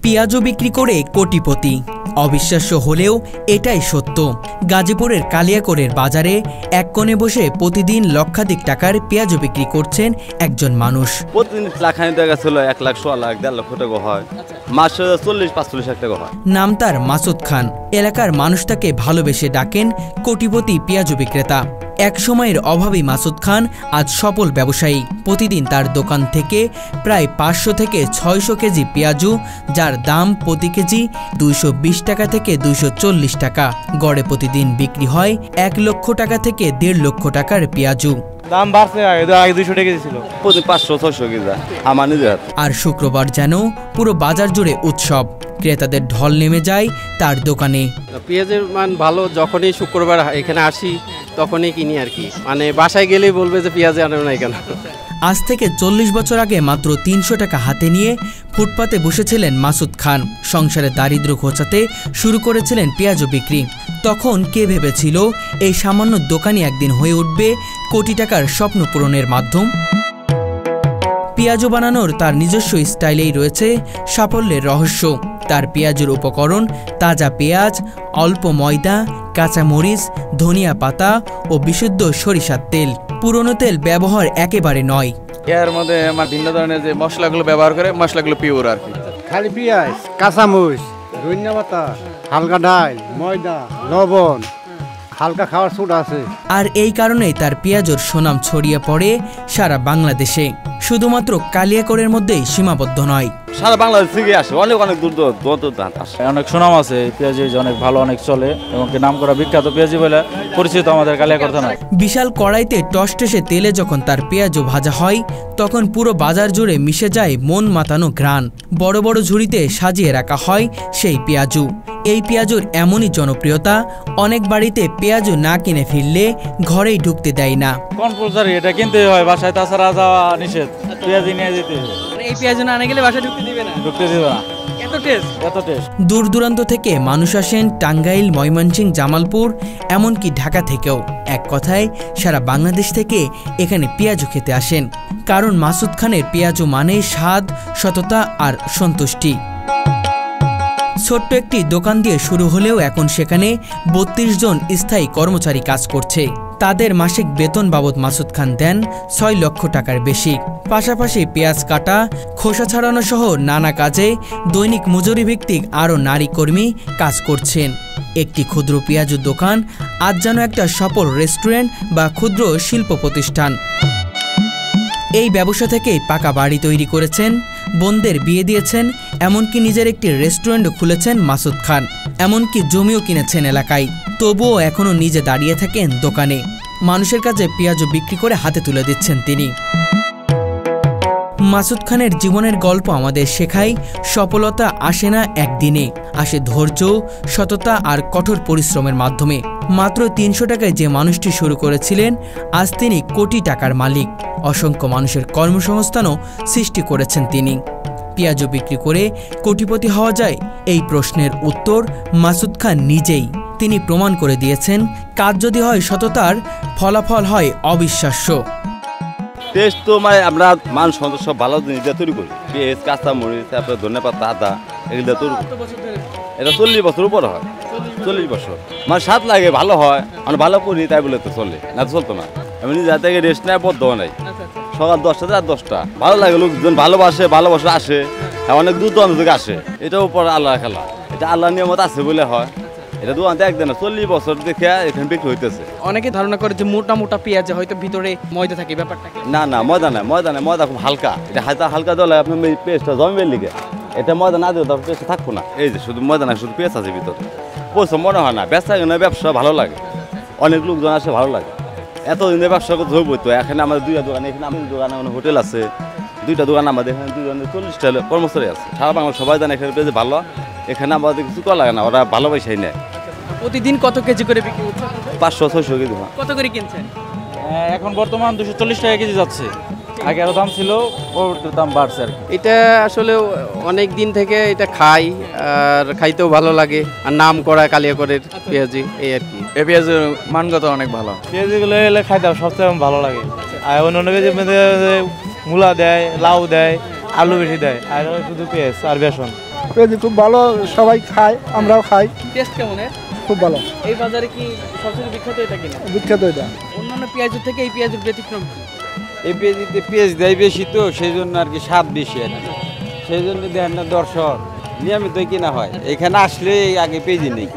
পেঁয়াজও বিক্রি করে কোটিপতি। অবিশ্বাস্য হলেও এটাই সত্য। গাজীপুরের কালিয়াকৈরের বাজারে এক কোণে বসে প্রতিদিন লক্ষাধিক টাকার পেঁয়াজও বিক্রি করছেন একজন মানুষ। প্রতিদিন লাখানি টাকা ছিল, 1 লাখ, 1.5 লাখ, 1.5 লক্ষ টাকা হয়, মাসে 40-45 লাখ টাকা হয়। নাম তার মাসুদ খান। এলাকার মানুষ তাকে ভালোবেসে ডাকেন কোটিপতি পেঁয়াজও বিক্রেতা। এক সময়ের অভাবী মাসুদ খান আজ সফল ব্যবসায়ী। প্রতিদিন তার দোকান থেকে প্রায় 500 থেকে 600 কেজি পেঁয়াজু, যার দাম প্রতি কেজি 220 টাকা থেকে 240 টাকা। গড়ে প্রতিদিন বিক্রি হয় 1 লক্ষ টাকা থেকে 1.5 লক্ষ টাকার পেঁয়াজু। দাম বাড়ছে, আগে 200 টাকা ছিল, প্রতি 500-600 কেজি আমার নিজের হাতে। আর শুক্রবার যেন পুরো বাজার জুড়ে উৎসব। ক্রেতাদের ঢল নেমে যায় তার দোকানে। পেঁয়াজের মান ভালো, যখনই শুক্রবার এখানে আসি তখনই কিনি আর কি। মানে বাসায় গেলেই বলবে যে পেঁয়াজ আনো না কেন। আজ থেকে 40 বছর আগে মাত্র 300 টাকা হাতে নিয়ে ফুটপাতে বসেছিলেন মাসুদ খান। সংসারে দারিদ্র্য ঘোচাতে শুরু করেছিলেন পেঁয়াজও বিক্রি। তখন কে ভেবেছিল এই সামান্য দোকানই একদিন হয়ে উঠবে কোটি টাকার স্বপ্ন পূরণের মাধ্যম। পেঁয়াজও বানানোর তার নিজস্ব স্টাইলেই রয়েছে সাফল্যের রহস্য। তার পেঁয়াজের উপকরণ তাজা পেঁয়াজ, অল্প ময়দা, কাঁচা মরিচ, ধনিয়া পাতা ও বিশুদ্ধ সরিষার তেল। পুরনো তেল ব্যবহার একেবারে নয়। এর মধ্যে আমার ভিন্ন ধরনের যে মশলাগুলো ব্যবহার করে, মশলাগুলো পিওর আর কি। খালি পেঁয়াজ, কাঁচা মরিচ, ধনিয়া পাতা, হালকা ডাল, ময়দা, লবণ, হালকা খাওয়ার সোডা আছে। আর এই কারণেই তার পেঁয়াজের সুনাম ছড়িয়ে পড়ে সারা বাংলাদেশে। শুধুমাত্র কালিয়াকৈরের মধ্যেই সীমাবদ্ধ নয়, সারা বাংলাদেশ থেকে আসে, অনেক দূর আসে। অনেক সুনাম আছে পেঁয়াজি, অনেক ভালো, অনেক চলে এবং নাম করা বিখ্যাত পেঁয়াজি বলে পরিচিত আমাদের কালিয়াকৈর থানায়। বিশাল কড়াইতে টসটসে তেলে যখন তার পেঁয়াজও ভাজা হয়, তখন পুরো বাজার জুড়ে মিশে যায় মন মাতানো ঘ্রাণ। বড় বড় ঝুড়িতে সাজিয়ে রাখা হয় সেই পেঁয়াজু। এই পেঁয়াজুর এমনই জনপ্রিয়তা, অনেক বাড়িতে পেঁয়াজু না কিনে ফিরলে ঘরেই ঢুকতে দেয় না। কম্পালসারি এটা কিনতে হয় বাসায়, তাছাড়া যাওয়া নিষেধ। পেঁয়াজি নিয়ে যেতে হবে। এই পেঁয়াজু না আনা গেলে বাসায় ঢুকতে দিবে না। এত টেস্ট। দূর দূরান্ত থেকে মানুষ আসেন, টাঙ্গাইল, ময়মনসিংহ, জামালপুর, এমনকি ঢাকা থেকেও। এক কথায় সারা বাংলাদেশ থেকে এখানে পেঁয়াজু খেতে আসেন। কারণ মাসুদ খানের পেঁয়াজু মানে স্বাদ, সততা আর সন্তুষ্টি। ছোট্ট একটি দোকান দিয়ে শুরু হলেও এখন সেখানে 32 জন স্থায়ী কর্মচারী কাজ করছে। তাদের মাসিক বেতন বাবদ মাসুদ খান দেন 6 লক্ষ টাকার বেশি। পাশাপাশি পেঁয়াজ কাটা, খোসা ছাড়ানো সহ নানা কাজে দৈনিক মজুরি ভিত্তিক আরও নারী কর্মী কাজ করছেন। একটি ক্ষুদ্র পেঁয়াজুর দোকান আজ যেন একটা সফল রেস্টুরেন্ট বা ক্ষুদ্র শিল্প প্রতিষ্ঠান। এই ব্যবসা থেকেই পাকা বাড়ি তৈরি করেছেন, বোনদের বিয়ে দিয়েছেন, এমনকি নিজের একটি রেস্টুরেন্টও খুলেছেন মাসুদ খান। এমনকি জমিও কিনেছেন এলাকায়। তবুও এখনও নিজে দাঁড়িয়ে থাকেন দোকানে। মানুষের কাছে পেঁয়াজও বিক্রি করে হাতে তুলে দিচ্ছেন তিনি। মাসুদ খানের জীবনের গল্প আমাদের শেখায়, সফলতা আসে না একদিনে, আসে ধৈর্য, সততা আর কঠোর পরিশ্রমের মাধ্যমে। মাত্র 300 টাকায় যে মানুষটি শুরু করেছিলেন, আজ তিনি কোটি টাকার মালিক। অসংখ্য মানুষের কর্মসংস্থানও সৃষ্টি করেছেন তিনি। পেঁয়াজও বিক্রি করে কোটিপতি হওয়া যায়? এই প্রশ্নের উত্তর মাসুদ খান নিজেই। তিনি প্রমাণ করে দিয়েছেন, কাজ যদি হয় সততার, ফলাফল হয় অবিশ্বাস্য। টেস্ট তো আমরা মান সন্তোষ সব ভালো জিনিস দিয়ে তৈরি করি। পেঁয়াজ, কাঁচা মরিচ, তারপরে ধনিয়া পাতা, আদা, এগুলো তৈরি করি। এটা 40 বছর উপর হয়, 40 বছর। স্বাদ লাগে, ভালো হয়, আমরা ভালো করি তাই বলে তো চলে, না তো চলতো না। আমি নিজে থেকে রেস্ট নেয় বদ্ধ নাই, সকাল 10টা রাত 10টা। ভালো লাগে, লোকজন ভালোবাসা আসে, অনেক দূর দূরান্ত থেকে আসে। এটার উপর আল্লাহ খেলা, এটা আল্লাহ নিয়মত আছে বলে হয়। এটা দোকানতে একদিন 40 বছর দেখে এখানে বিক্রি হইতেছে। অনেকে ধারণা করে যে মোটা পেঁয়াজে হয়তো ভিতরে ময়দা থাকে, ব্যাপারটা না, ময়দা নাই, ময়দা খুব হালকা। এটা হালকা দিলে আপনার পেঁয়াজটা জমবে লিগে। এটা ময়দা না দিলে পেঁয়াজটা থাকবো না। এই যে শুধু ময়দা না, শুধু পেঁয়াজ আছে ভিতরে, পয়সা মনে হয় না। ব্যবসা ভালো লাগে, অনেক লোকজন আসে, ভালো লাগে। এতদিনের ব্যবসা করতে হইব তো। এখানে আমাদের 2টা দোকান, এখানে আমাদের দোকানে হোটেল আছে, 2টা দোকান আমাদের এখানে, 40টা কর্মচারী আছে। সারা বাংলা সবাই জানে এখানে পেঁয়াজ ভালো। এখানে আমাদের কিছু করা লাগে না, ওরা ভালোবাসাই নেয়। প্রতিদিন কত কেজি করে বিক্রি হচ্ছে? 500-600 কেজি। কত করে কিনছেন? এখন বর্তমান 240 টাকা কেজি যাচ্ছে। আগে আরো দাম ছিল, ওর দাম বাড়ছে আর কি। এটা আসলে অনেক দিন থেকে এটা খাই, আর খাইতেও ভালো লাগে, আর নাম করা কালিয়াকৈরের পেঁয়াজি, এই আর কি। এই পেঁয়াজের মানগত অনেক ভালো। পেঁয়াজিগুলো এলে খাইতে সবচেয়ে ভালো লাগে। আর অন্য পেঁয়াজের মধ্যে মূলা দেয়, লাউ দেয়, আলু বেশি দেয়, আর শুধু পেঁয়াজ আর বেসন। পেঁয়াজি খুব ভালো, সবাই খায়, আমরাও খাই, টেস্ট কেমন এর? খুব ভালো, এই বাজারে কি সবচেয়ে বিখ্যাত এটা কিনা? বিখ্যাত এটা। অন্যান্য পেঁয়াজের থেকে এই পেঁয়াজের ব্যতিক্রম কি? এই পেঁয়াজিতে পেঁয়াজ দেয় বেশি, তো সেই জন্য আর কি স্বাদ বেশি আর কি। সেই জন্য দেখেন না দর্শক নিয়মিত কিনা হয়, এখানে আসলে আগে পেঁয়াজি নেই।